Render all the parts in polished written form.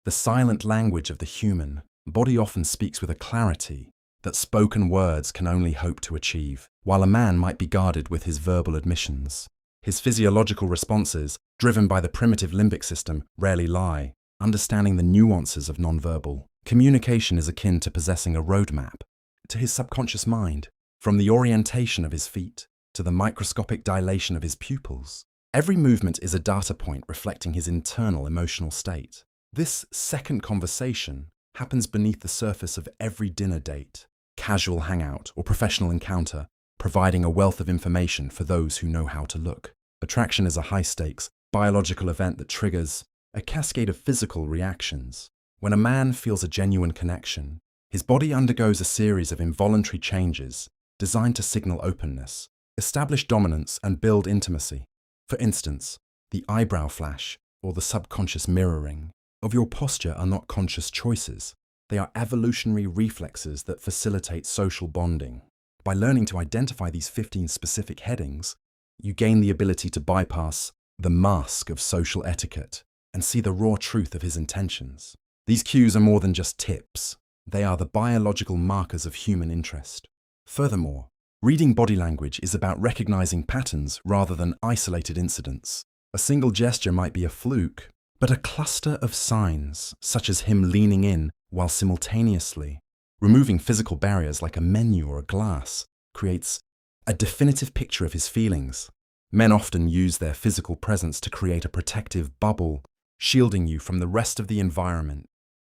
The silent language of the human body often speaks with a clarity that spoken words can only hope to achieve, while a man might be guarded with his verbal admissions. His physiological responses, driven by the primitive limbic system, rarely lie. Understanding the nuances of nonverbal communication is akin to possessing a roadmap to his subconscious mind, from the orientation of his feet to the microscopic dilation of his pupils. Every movement is a data point reflecting his internal emotional state. This second conversation happens beneath the surface of every dinner date, casual hangout, or professional encounter, providing a wealth of information for those who know how to look. Attraction is a high-stakes, biological event that triggers a cascade of physical reactions. When a man feels a genuine connection, his body undergoes a series of involuntary changes designed to signal openness, establish dominance, and build intimacy. For instance, the eyebrow flash, or the subconscious mirroring, of your posture are not conscious choices. They are evolutionary reflexes that facilitate social bonding. By learning to identify these 15 specific headings, you gain the ability to bypass the mask of social etiquette and see the raw truth of his intentions. These cues are more than just tips. They are the biological markers of human interest. Furthermore, reading body language is about recognizing patterns rather than isolated incidents. A single gesture might be a fluke, but a cluster of signs, such as him leaning in while simultaneously removing physical barriers like a menu or a glass, creates a definitive picture of his feelings. Men often use their physical presence to create a protective bubble, shielding you from the rest of the environment,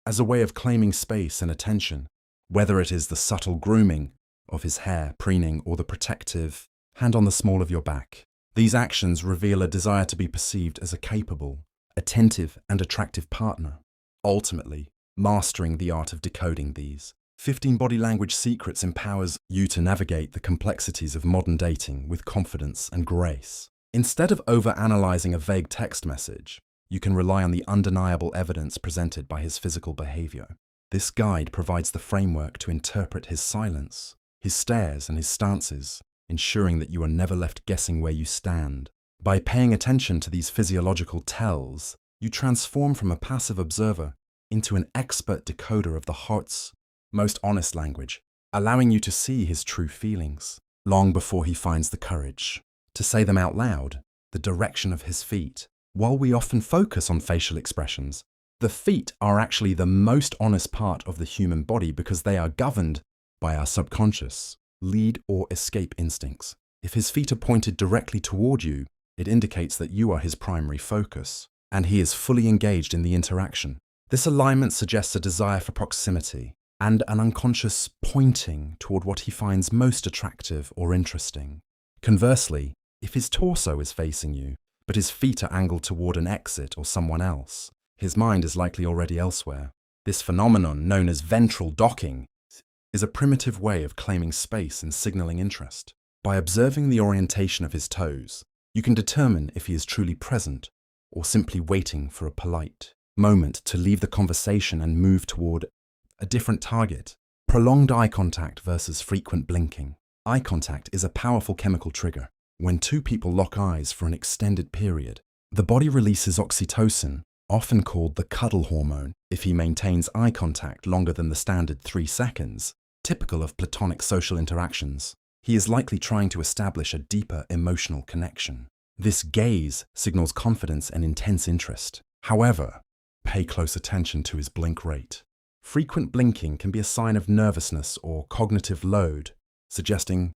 as a way of claiming space and attention, whether it is the subtle grooming of his hair, preening, or the protective hand on the small of your back. These actions reveal a desire to be perceived as a capable, attentive, and attractive partner. Ultimately, mastering the art of decoding these 15 body language secrets empowers you to navigate the complexities of modern dating with confidence and grace. Instead of overanalyzing a vague text message, you can rely on the undeniable evidence presented by his physical behavior. This guide provides the framework to interpret his silence, his stares, and his stances, ensuring that you are never left guessing where you stand. By paying attention to these physiological tells, you transform from a passive observer into an expert decoder of the heart's most honest language, allowing you to see his true feelings long before he finds the courage to say them out loud. The direction of his feet. While we often focus on facial expressions, the feet are actually the most honest part of the human body because they are governed by our subconscious lead or escape instincts. If his feet are pointed directly toward you, it indicates that you are his primary focus, and he is fully engaged in the interaction. This alignment suggests a desire for proximity and an unconscious pointing toward what he finds most attractive or interesting. Conversely, if his torso is facing you, but his feet are angled toward an exit or someone else, his mind is likely already elsewhere. This phenomenon, known as ventral docking, is a primitive way of claiming space and signaling interest. By observing the orientation of his toes, you can determine if he is truly present or simply waiting for a polite moment to leave the conversation and move toward a different target. Prolonged eye contact versus frequent blinking. Eye contact is a powerful chemical trigger. When two people lock eyes for an extended period, the body releases oxytocin, often called the cuddle hormone. If he maintains eye contact longer than the standard 3 seconds, typical of platonic social interactions, he is likely trying to establish a deeper emotional connection. This gaze signals confidence and intense interest. However, pay close attention to his blink rate. Frequent blinking can be a sign of nervousness or cognitive load, suggesting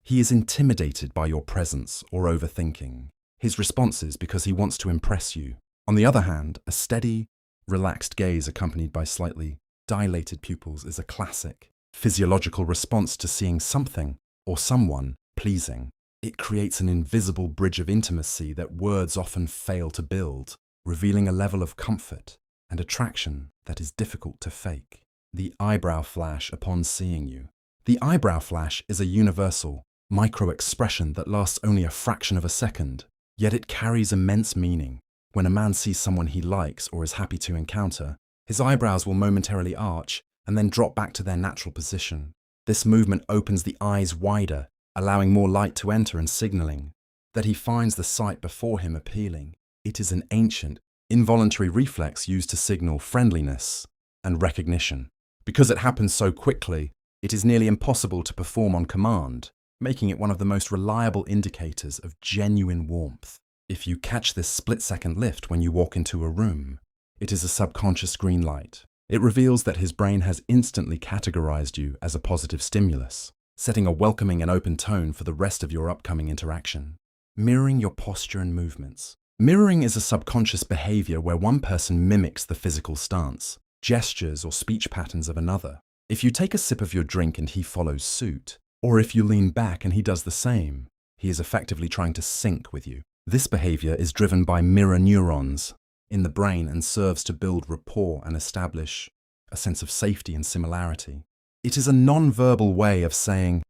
he is intimidated by your presence or overthinking his responses because he wants to impress you. On the other hand, a steady, relaxed gaze accompanied by slightly dilated pupils is a classic physiological response to seeing something or someone pleasing. It creates an invisible bridge of intimacy that words often fail to build, revealing a level of comfort and attraction that is difficult to fake. The eyebrow flash upon seeing you. The eyebrow flash is a universal, micro-expression that lasts only a fraction of a second, yet it carries immense meaning. When a man sees someone he likes or is happy to encounter, his eyebrows will momentarily arch and then drop back to their natural position. This movement opens the eyes wider, allowing more light to enter and signaling that he finds the sight before him appealing. It is an ancient, involuntary reflex used to signal friendliness and recognition. Because it happens so quickly, it is nearly impossible to perform on command, making it one of the most reliable indicators of genuine warmth. If you catch this split-second lift when you walk into a room, it is a subconscious green light. It reveals that his brain has instantly categorized you as a positive stimulus, setting a welcoming and open tone for the rest of your upcoming interaction. Mirroring your posture and movements. Mirroring is a subconscious behavior where one person mimics the physical stance, gestures, or speech patterns of another. If you take a sip of your drink and he follows suit, or if you lean back and he does the same, he is effectively trying to sync with you. This behavior is driven by mirror neurons in the brain and serves to build rapport and establish a sense of safety and similarity. It is a non-verbal way of saying,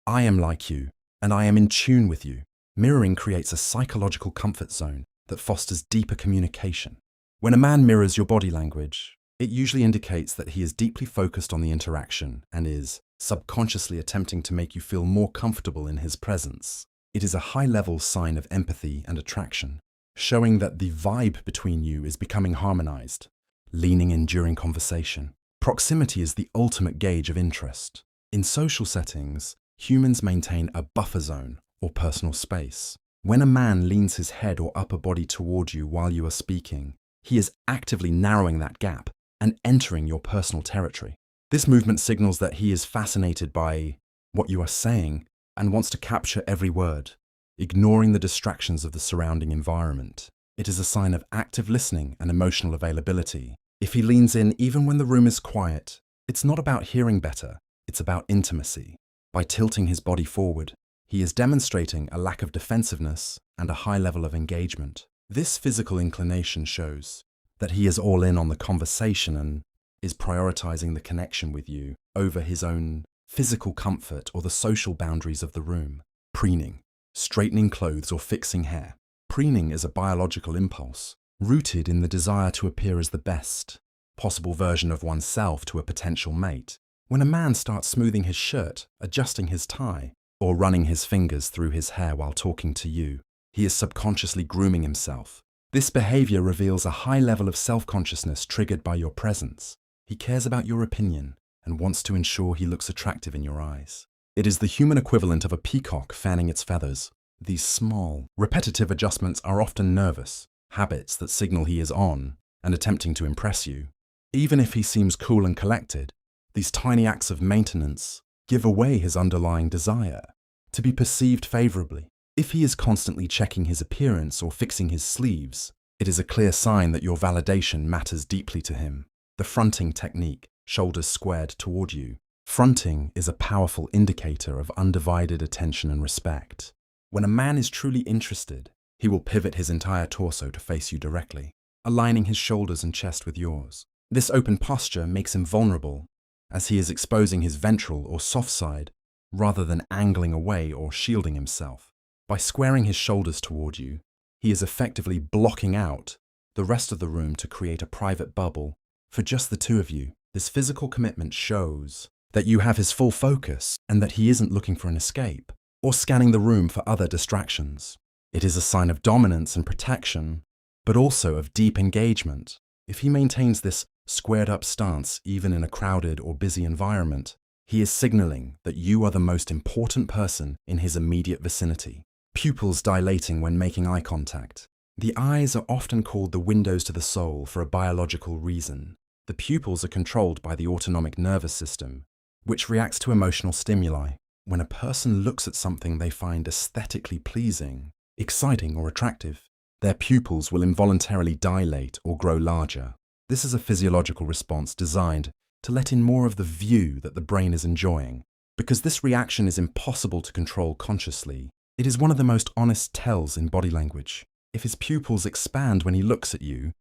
I am like you, and I am in tune with you. Mirroring creates a psychological comfort zone that fosters deeper communication. When a man mirrors your body language, it usually indicates that he is deeply focused on the interaction and is subconsciously attempting to make you feel more comfortable in his presence. It is a high-level sign of empathy and attraction, showing that the vibe between you is becoming harmonized, leaning in during conversation. Proximity is the ultimate gauge of interest. In social settings, humans maintain a buffer zone or personal space. When a man leans his head or upper body toward you while you are speaking, he is actively narrowing that gap and entering your personal territory. This movement signals that he is fascinated by what you are saying and wants to capture every word, ignoring the distractions of the surrounding environment. It is a sign of active listening and emotional availability. If he leans in even when the room is quiet, it's not about hearing better, it's about intimacy. By tilting his body forward, he is demonstrating a lack of defensiveness and a high level of engagement. This physical inclination shows that he is all in on the conversation and is prioritizing the connection with you over his own physical comfort or the social boundaries of the room. Preening, straightening clothes or fixing hair. Preening is a biological impulse, rooted in the desire to appear as the best possible version of oneself to a potential mate. When a man starts smoothing his shirt, adjusting his tie, or running his fingers through his hair while talking to you, he is subconsciously grooming himself. This behavior reveals a high level of self-consciousness triggered by your presence. He cares about your opinion and wants to ensure he looks attractive in your eyes. It is the human equivalent of a peacock fanning its feathers. These small, repetitive adjustments are often nervous habits that signal he is on and attempting to impress you. Even if he seems cool and collected, these tiny acts of maintenance give away his underlying desire to be perceived favorably. If he is constantly checking his appearance or fixing his sleeves, it is a clear sign that your validation matters deeply to him. The fronting technique, shoulders squared toward you. Fronting is a powerful indicator of undivided attention and respect. When a man is truly interested, he will pivot his entire torso to face you directly, aligning his shoulders and chest with yours. This open posture makes him vulnerable, as he is exposing his ventral or soft side rather than angling away or shielding himself. By squaring his shoulders toward you, he is effectively blocking out the rest of the room to create a private bubble for just the two of you. This physical commitment shows that you have his full focus and that he isn't looking for an escape or scanning the room for other distractions. It is a sign of dominance and protection, but also of deep engagement. If he maintains this squared-up stance even in a crowded or busy environment, he is signaling that you are the most important person in his immediate vicinity. Pupils dilating when making eye contact. The eyes are often called the windows to the soul for a biological reason. The pupils are controlled by the autonomic nervous system, which reacts to emotional stimuli. When a person looks at something they find aesthetically pleasing, exciting, or attractive, their pupils will involuntarily dilate or grow larger. This is a physiological response designed to let in more of the view that the brain is enjoying. Because this reaction is impossible to control consciously, it is one of the most honest tells in body language. If his pupils expand when he looks at you,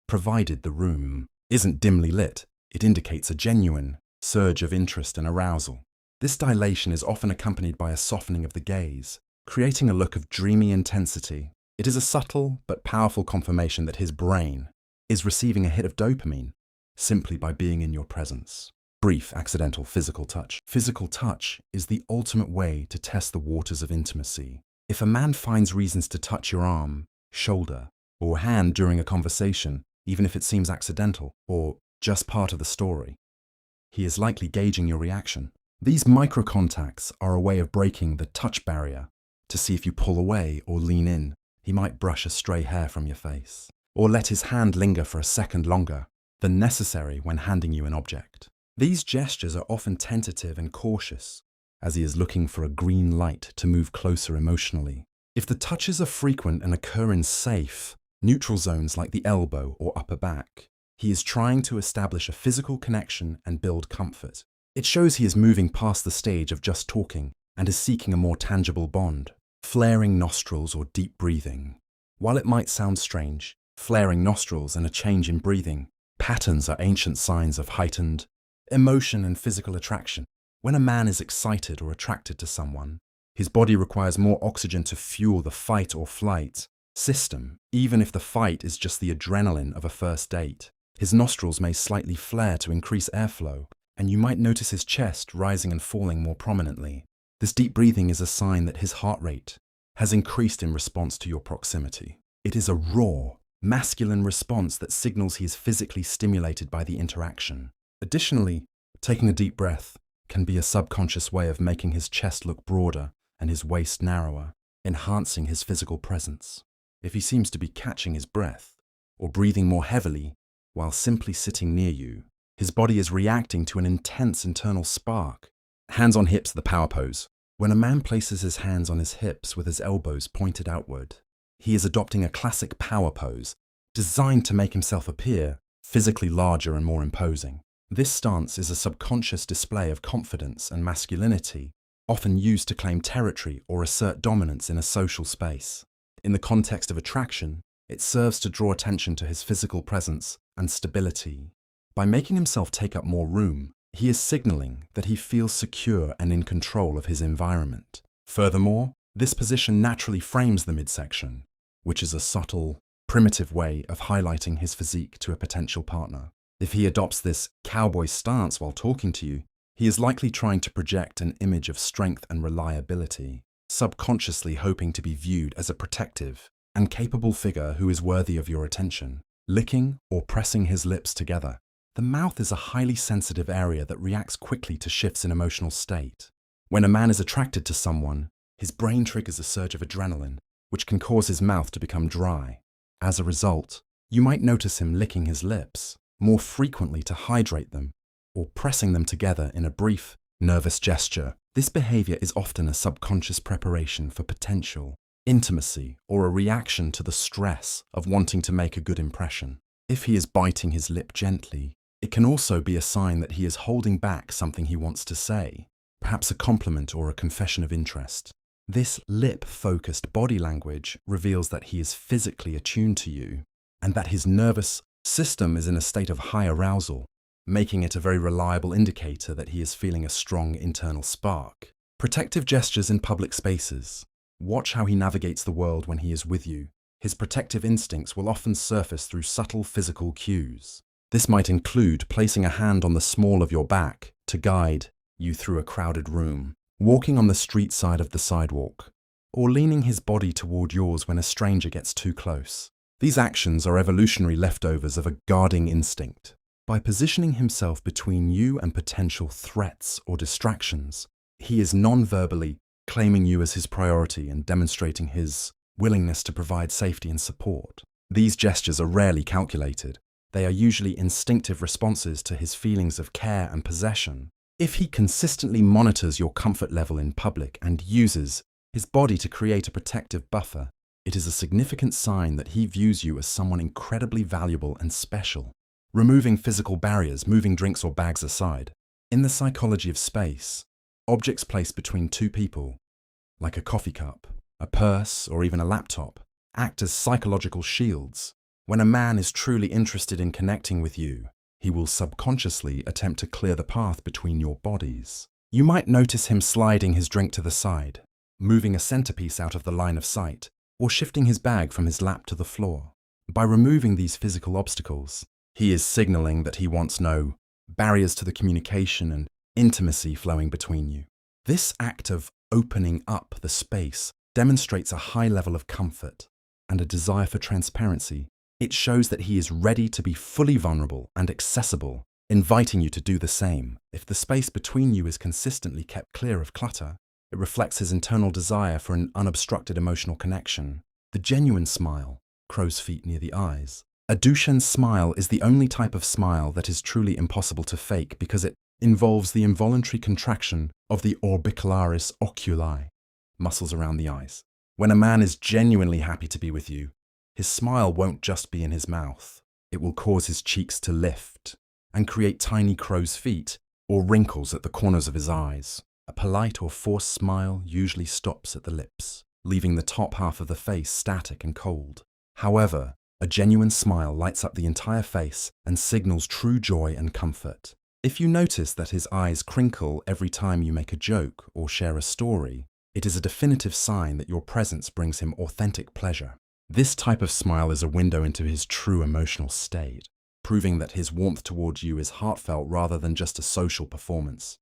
provided the room isn't dimly lit, it indicates a genuine surge of interest and arousal. This dilation is often accompanied by a softening of the gaze, creating a look of dreamy intensity. It is a subtle but powerful confirmation that his brain is receiving a hit of dopamine simply by being in your presence. Brief, accidental physical touch. Physical touch is the ultimate way to test the waters of intimacy. If a man finds reasons to touch your arm, shoulder, or hand during a conversation, even if it seems accidental or just part of the story. He is likely gauging your reaction. These micro-contacts are a way of breaking the touch barrier to see if you pull away or lean in. He might brush a stray hair from your face, or let his hand linger for a second longer than necessary when handing you an object. These gestures are often tentative and cautious, as he is looking for a green light to move closer emotionally. If the touches are frequent and occur in safe, neutral zones like the elbow or upper back, he is trying to establish a physical connection and build comfort. It shows he is moving past the stage of just talking and is seeking a more tangible bond. Flaring nostrils or deep breathing. While it might sound strange, flaring nostrils and a change in breathing patterns are ancient signs of heightened emotion and physical attraction. When a man is excited or attracted to someone, his body requires more oxygen to fuel the fight or flight system, even if the fight is just the adrenaline of a first date. His nostrils may slightly flare to increase airflow, and you might notice his chest rising and falling more prominently. This deep breathing is a sign that his heart rate has increased in response to your proximity. It is a raw, masculine response that signals he is physically stimulated by the interaction. Additionally, taking a deep breath can be a subconscious way of making his chest look broader and his waist narrower, enhancing his physical presence. If he seems to be catching his breath or breathing more heavily while simply sitting near you, his body is reacting to an intense internal spark. Hands on hips, the power pose. When a man places his hands on his hips with his elbows pointed outward, he is adopting a classic power pose designed to make himself appear physically larger and more imposing. This stance is a subconscious display of confidence and masculinity, often used to claim territory or assert dominance in a social space. In the context of attraction, it serves to draw attention to his physical presence and stability. By making himself take up more room, he is signaling that he feels secure and in control of his environment. Furthermore, this position naturally frames the midsection, which is a subtle, primitive way of highlighting his physique to a potential partner. If he adopts this cowboy stance while talking to you, he is likely trying to project an image of strength and reliability, subconsciously hoping to be viewed as a protective and capable figure who is worthy of your attention. Licking or pressing his lips together. The mouth is a highly sensitive area that reacts quickly to shifts in emotional state. When a man is attracted to someone, his brain triggers a surge of adrenaline, which can cause his mouth to become dry. As a result, you might notice him licking his lips more frequently to hydrate them, or pressing them together in a brief, nervous gesture. This behavior is often a subconscious preparation for potential intimacy or a reaction to the stress of wanting to make a good impression. If he is biting his lip gently, it can also be a sign that he is holding back something he wants to say, perhaps a compliment or a confession of interest. This lip-focused body language reveals that he is physically attuned to you and that his nervous system is in a state of high arousal, making it a very reliable indicator that he is feeling a strong internal spark. Protective gestures in public spaces. Watch how he navigates the world when he is with you. His protective instincts will often surface through subtle physical cues. This might include placing a hand on the small of your back to guide you through a crowded room, walking on the street side of the sidewalk, or leaning his body toward yours when a stranger gets too close. These actions are evolutionary leftovers of a guarding instinct. By positioning himself between you and potential threats or distractions, he is non-verbally claiming you as his priority and demonstrating his willingness to provide safety and support. These gestures are rarely calculated. They are usually instinctive responses to his feelings of care and possession. If he consistently monitors your comfort level in public and uses his body to create a protective buffer, it is a significant sign that he views you as someone incredibly valuable and special. Removing physical barriers, moving drinks or bags aside. In the psychology of space, objects placed between two people, like a coffee cup, a purse, or even a laptop, act as psychological shields. When a man is truly interested in connecting with you, he will subconsciously attempt to clear the path between your bodies. You might notice him sliding his drink to the side, moving a centerpiece out of the line of sight, or shifting his bag from his lap to the floor. By removing these physical obstacles, he is signaling that he wants no barriers to the communication and intimacy flowing between you. This act of opening up the space demonstrates a high level of comfort and a desire for transparency. It shows that he is ready to be fully vulnerable and accessible, inviting you to do the same. If the space between you is consistently kept clear of clutter, it reflects his internal desire for an unobstructed emotional connection. The genuine smile, crow's feet near the eyes. A Duchenne smile is the only type of smile that is truly impossible to fake because it involves the involuntary contraction of the orbicularis oculi, muscles around the eyes. When a man is genuinely happy to be with you, his smile won't just be in his mouth. It will cause his cheeks to lift and create tiny crow's feet or wrinkles at the corners of his eyes. A polite or forced smile usually stops at the lips, leaving the top half of the face static and cold. However, a genuine smile lights up the entire face and signals true joy and comfort. If you notice that his eyes crinkle every time you make a joke or share a story, it is a definitive sign that your presence brings him authentic pleasure. This type of smile is a window into his true emotional state, proving that his warmth towards you is heartfelt rather than just a social performance.